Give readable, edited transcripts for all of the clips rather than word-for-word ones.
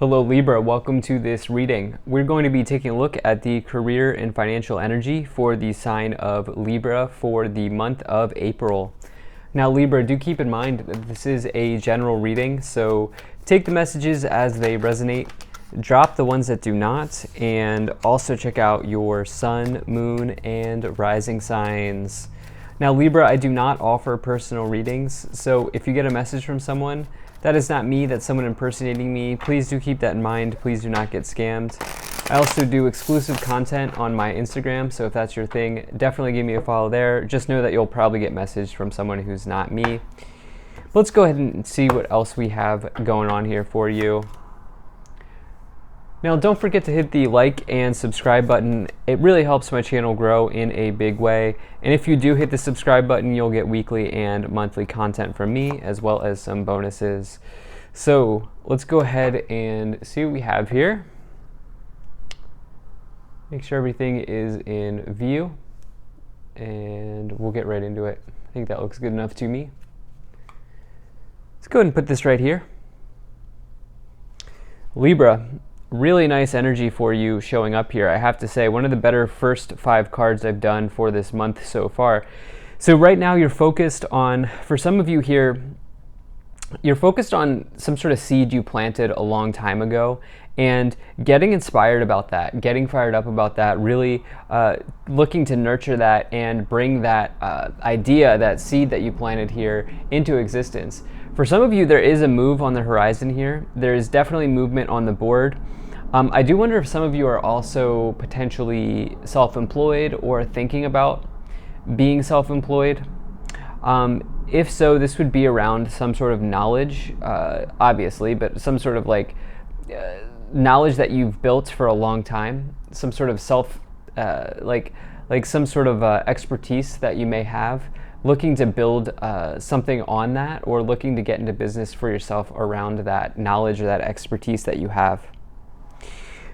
Hello Libra, welcome to this reading. We're going to be taking a look at the career and financial energy for the sign of Libra for the month of April. Now Libra, do keep in mind that this is a general reading, so take the messages as they resonate, drop the ones that do not, and also check out your sun, moon, and rising signs. Now Libra, I do not offer personal readings, so if you get a message from someone, that is not me, that's someone impersonating me. Please do keep that in mind. Please do not get scammed. I also do exclusive content on my Instagram, so if that's your thing, definitely give me a follow there. Just know that you'll probably get messaged from someone who's not me. Let's go ahead and see what else we have going on here for you. Now, don't forget to hit the like and subscribe button. It really helps my channel grow in a big way. And if you do hit the subscribe button, you'll get weekly and monthly content from me, as well as some bonuses. So let's go ahead and see what we have here. Make sure everything is in view, and we'll get right into it. I think that looks good enough to me. Let's go ahead and put this right here. Libra. Really nice energy for you showing up here. I have to say, one of the better first 5 cards I've done for this month so far. So right now you're focused on, for some of you here, you're focused on some sort of seed you planted a long time ago and getting inspired about that, getting fired up about that, really looking to nurture that and bring that idea, that seed that you planted here into existence. For some of you, there is a move on the horizon here. There is definitely movement on the board. I do wonder if some of you are also potentially self-employed or thinking about being self-employed. If so, this would be around some sort of knowledge, obviously, but some sort of knowledge that you've built for a long time, some sort of some sort of expertise that you may have, looking to build something on that, or looking to get into business for yourself around that knowledge or that expertise that you have.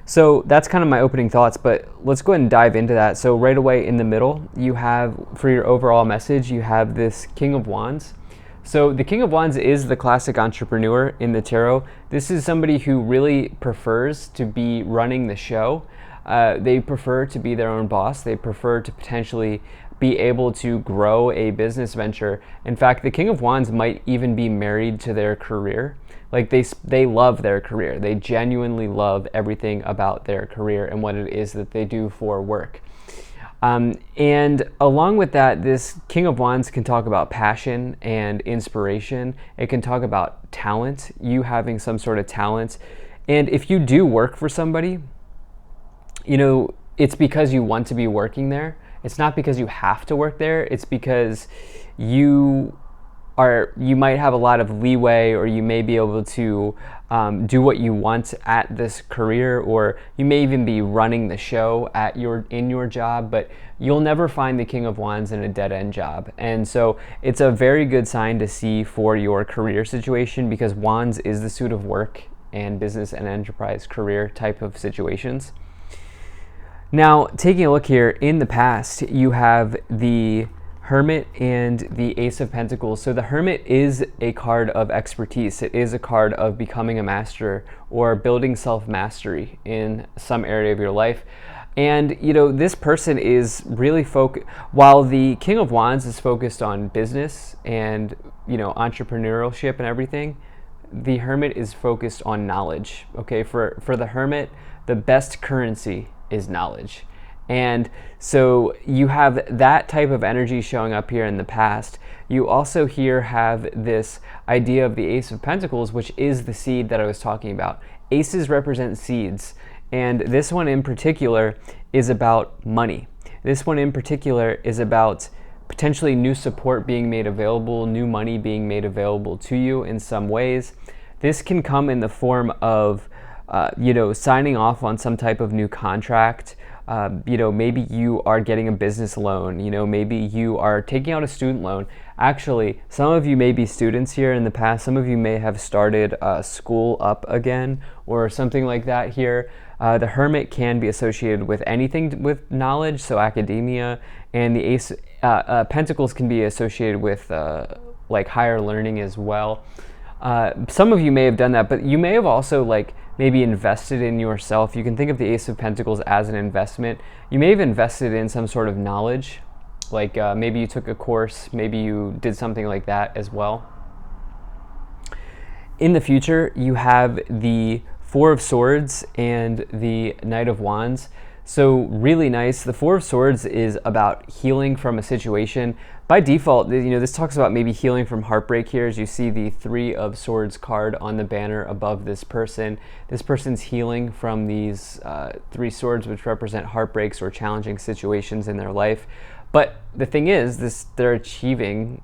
So that's kind of my opening thoughts, but let's go ahead and dive into that. So right away in the middle, you have, for your overall message, you have this King of Wands. So the King of Wands is the classic entrepreneur in the tarot. This is somebody who really prefers to be running the show. They prefer to be their own boss. They prefer to potentially be able to grow a business venture. In fact, the King of Wands might even be married to their career. Like they love their career. They genuinely love everything about their career and what it is that they do for work. And along with that, this King of Wands can talk about passion and inspiration. It can talk about talent, you having some sort of talent. And if you do work for somebody, you know, it's because you want to be working there. It's not because you have to work there. It's because you might have a lot of leeway, or you may be able to do what you want at this career, or you may even be running the show in your job, but you'll never find the King of Wands in a dead-end job. And so it's a very good sign to see for your career situation, because Wands is the suit of work and business and enterprise career type of situations. Now, taking a look here, in the past, you have the Hermit and the Ace of Pentacles. So the Hermit is a card of expertise. It is a card of becoming a master or building self-mastery in some area of your life. And, you know, this person is really focused, while the King of Wands is focused on business and, you know, entrepreneurship and everything, the Hermit is focused on knowledge. Okay, for the Hermit, the best currency is knowledge. And so you have that type of energy showing up here in the past. You also here have this idea of the Ace of Pentacles, which is the seed that I was talking about. Aces represent seeds, and this one in particular is about money. This one in particular is about potentially new support being made available, new money being made available to you in some ways. This can come in the form of signing off on some type of new contract. Maybe you are getting a business loan, maybe you are taking out a student loan. Actually, some of you may be students here in the past. Some of you may have started school up again or something like that here. The Hermit can be associated with anything with knowledge, so academia, and the Ace Pentacles can be associated with higher learning as well. Some of you may have done that, but you may have also maybe invested in yourself. You can think of the Ace of Pentacles as an investment. You may have invested in some sort of knowledge, like maybe you took a course, maybe you did something like that as well. In the future, you have the Four of Swords and the Knight of Wands. So really nice. The Four of Swords is about healing from a situation. By default, this talks about maybe healing from heartbreak here, as you see the Three of Swords card on the banner above this person. This person's healing from these three swords, which represent heartbreaks or challenging situations in their life. But the thing is, they're achieving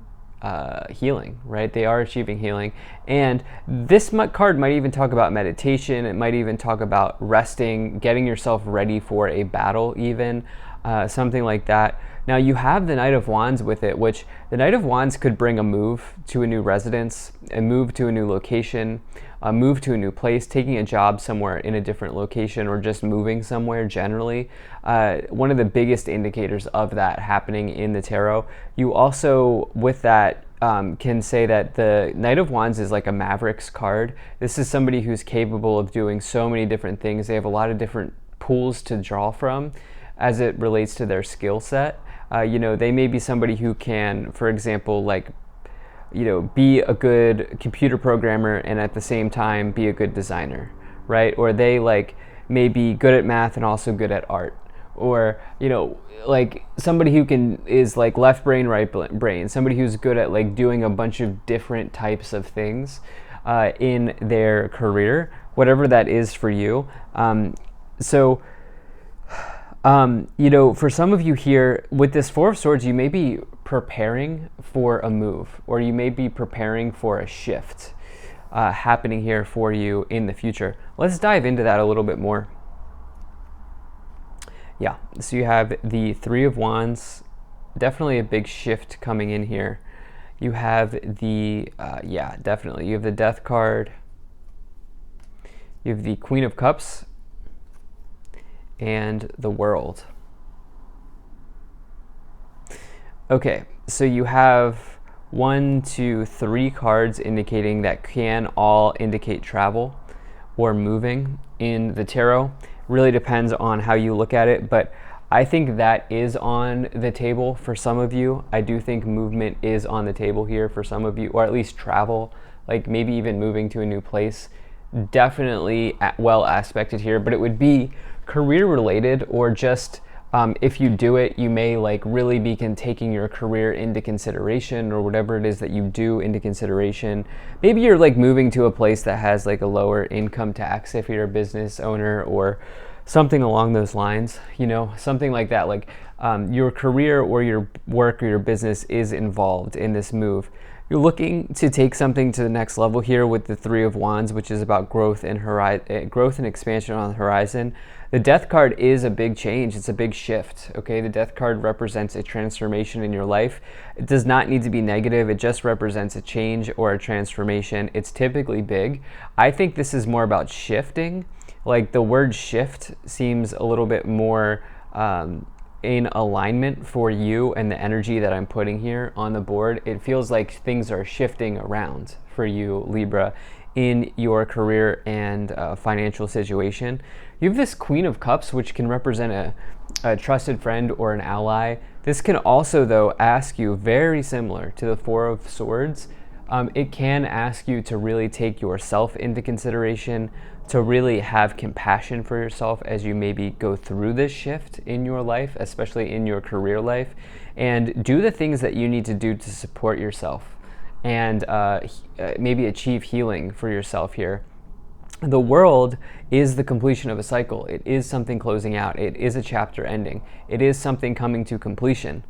healing, right? They are achieving healing. And this card might even talk about meditation. It might even talk about resting, getting yourself ready for a battle even, something like that. Now you have the Knight of Wands with it, which the Knight of Wands could bring a move to a new residence, a move to a new location, a move to a new place, taking a job somewhere in a different location, or just moving somewhere generally. One of the biggest indicators of that happening in the tarot. You also, with that, can say that the Knight of Wands is like a Mavericks card. This is somebody who's capable of doing so many different things. They have a lot of different pools to draw from as it relates to their skill set. They may be somebody who can, for example, be a good computer programmer and at the same time be a good designer, right? Or they may be good at math and also good at art. Or, somebody who is left brain, right brain, somebody who's good at doing a bunch of different types of things in their career, whatever that is for you. For some of you here, with this Four of Swords, you may be preparing for a move, or you may be preparing for a shift happening here for you in the future. Let's dive into that a little bit more. Yeah, so you have the Three of Wands, definitely a big shift coming in here. You have the, definitely, you have the Death card. You have the Queen of Cups and the World. Okay, so you have 1, 2, 3 cards indicating that can all indicate travel or moving in the tarot. Really depends on how you look at it, but I think that is on the table for some of you. I do think movement is on the table here for some of you, or at least travel, like maybe even moving to a new place. Definitely well aspected here, but it would be career related, or just if you do it, you may really be taking your career into consideration, or whatever it is that you do into consideration. Maybe you're moving to a place that has a lower income tax if you're a business owner, or something along those lines, something like that. Your career or your work or your business is involved in this move. You're looking to take something to the next level here with the Three of Wands, which is about growth and expansion on the horizon. The Death card is a big change. It's a big shift. Okay, the Death card represents a transformation in your life. It does not need to be negative. It just represents a change or a transformation. It's typically big. I think this is more about shifting. The word shift seems a little bit more in alignment for you and the energy that I'm putting here on the board. It feels like things are shifting around for you, Libra, in your career and financial situation. You have this Queen of Cups, which can represent a trusted friend or an ally. This can also, though, ask you, very similar to the Four of Swords, it can ask you to really take yourself into consideration, to really have compassion for yourself as you maybe go through this shift in your life, especially in your career life, and do the things that you need to do to support yourself and maybe achieve healing for yourself here. The World is the completion of a cycle. It is something closing out. It is a chapter ending. It is something coming to completion.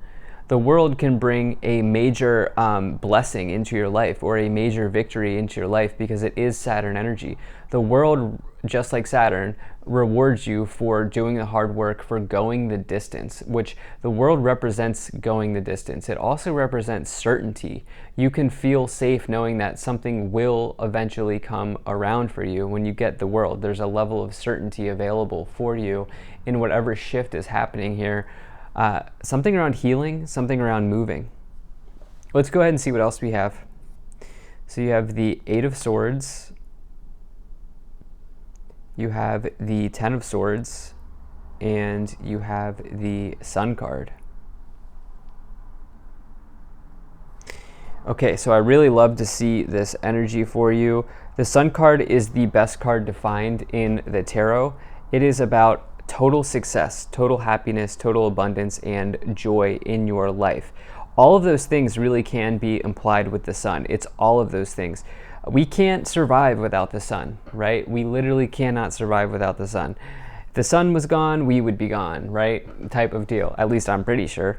The World can bring a major blessing into your life, or a major victory into your life, because it is Saturn energy. The World, just like Saturn, rewards you for doing the hard work, for going the distance, which the World represents going the distance. It also represents certainty. You can feel safe knowing that something will eventually come around for you when you get the World. There's a level of certainty available for you in whatever shift is happening here. Something around healing, something around moving. Let's go ahead and see what else we have. So you have the Eight of Swords, you have the Ten of Swords, and you have the Sun card. Okay, so I really love to see this energy for you. The Sun card is the best card to find in the tarot. It is about total success, total happiness, total abundance, and joy in your life. All of those things really can be implied with the Sun. It's all of those things. We can't survive without the Sun, right? We literally cannot survive without the Sun. If the Sun was gone, we would be gone, right? Type of deal. At least I'm pretty sure.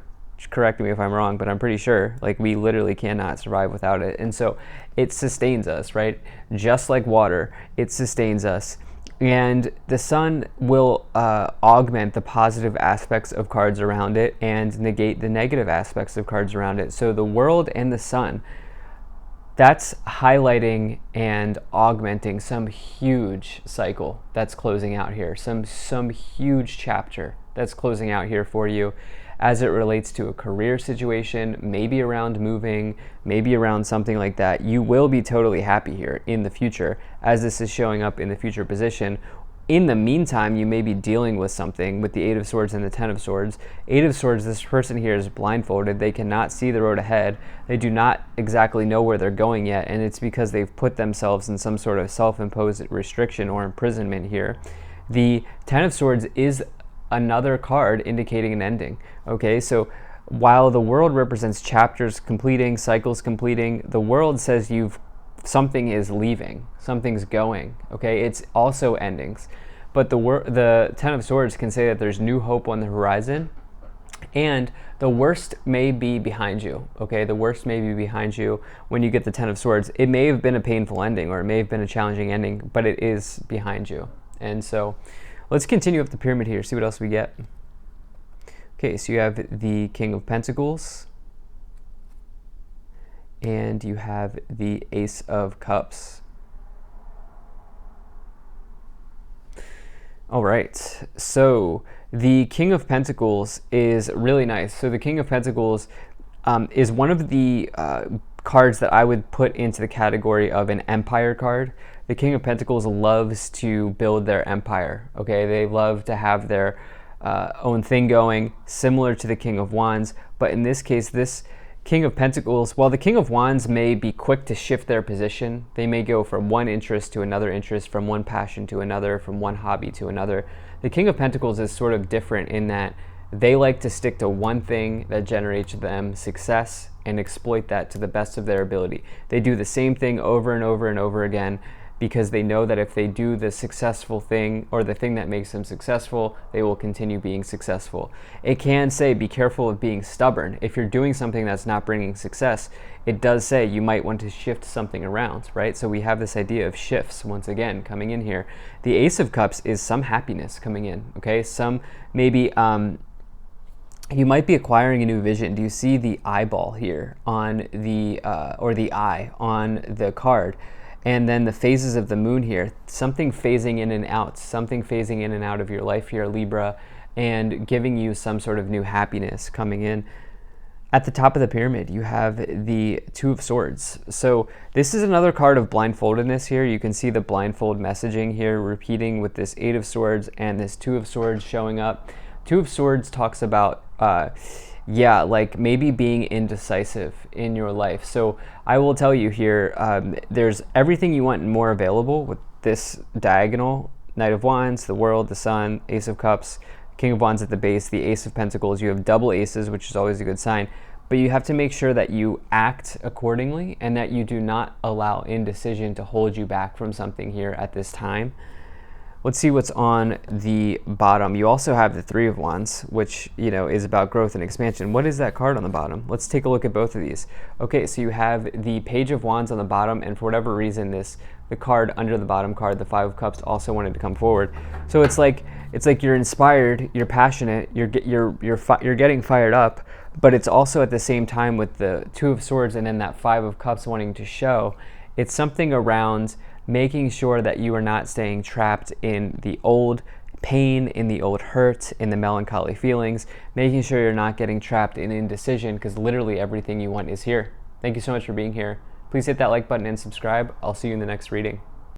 Correct me if I'm wrong, but I'm pretty sure, like, we literally cannot survive without it. And so it sustains us, right? Just like water, it sustains us. And the Sun will augment the positive aspects of cards around it and negate the negative aspects of cards around it. So the world and the Sun, that's highlighting and augmenting some huge cycle that's closing out here, some huge chapter that's closing out here for you as it relates to a career situation, maybe around moving, maybe around something like that. You will be totally happy here in the future as this is showing up in the future position. In the meantime, you may be dealing with something with the Eight of Swords and the Ten of Swords. Eight of Swords, this person here is blindfolded. They cannot see the road ahead. They do not exactly know where they're going yet, and it's because they've put themselves in some sort of self-imposed restriction or imprisonment here. The Ten of Swords is another card indicating an ending. Okay, so while the world represents chapters completing, cycles completing, the world says something is leaving, something's going. Okay, it's also endings, but the Ten of Swords can say that there's new hope on the horizon, and the worst may be behind you. Okay, the worst may be behind you when you get the Ten of Swords. It may have been a painful ending, or it may have been a challenging ending, but it is behind you. And so let's continue up the pyramid here, see what else we get. Okay, so you have the King of Pentacles, and you have the Ace of Cups. All right, so the King of Pentacles is really nice. So the King of Pentacles is one of the cards that I would put into the category of an empire card. The King of Pentacles loves to build their empire, okay? They love to have their own thing going, similar to the King of Wands. But in this case, this King of Pentacles, while the King of Wands may be quick to shift their position, they may go from one interest to another interest, from one passion to another, from one hobby to another. The King of Pentacles is sort of different in that they like to stick to one thing that generates them success and exploit that to the best of their ability. They do the same thing over and over and over again, because they know that if they do the successful thing, or the thing that makes them successful, they will continue being successful. It can say, be careful of being stubborn. If you're doing something that's not bringing success, it does say you might want to shift something around, right? So we have this idea of shifts once again coming in here. The Ace of Cups is some happiness coming in, okay? Some maybe you might be acquiring a new vision. Do you see the eyeball here on the, or the eye on the card? And then the phases of the moon here, something phasing in and out, something phasing in and out of your life here, Libra, and giving you some sort of new happiness coming in. At the top of the pyramid, you have the Two of Swords. So this is another card of blindfoldedness here. You can see the blindfold messaging here repeating with this Eight of Swords and this Two of Swords showing up. Two of Swords talks about like maybe being indecisive in your life. So I will tell you here, there's everything you want and more available with this diagonal: Knight of Wands, the World, the Sun, Ace of Cups, King of Wands at the base, the Ace of Pentacles. You have double aces, which is always a good sign, but you have to make sure that you act accordingly and that you do not allow indecision to hold you back from something here at this time. Let's see what's on the bottom. You also have the Three of Wands, which, you know, is about growth and expansion. What is that card on the bottom? Let's take a look at both of these. Okay, so you have the Page of Wands on the bottom, and for whatever reason, the card under the bottom card, the Five of Cups, also wanted to come forward. So it's like you're inspired, you're passionate, you're getting fired up, but it's also at the same time with the Two of Swords and then that Five of Cups wanting to show. It's something around making sure that you are not staying trapped in the old pain, in the old hurt, in the melancholy feelings, making sure you're not getting trapped in indecision, because literally everything you want is here. Thank you so much for being here. Please hit that like button and subscribe. I'll see you in the next reading.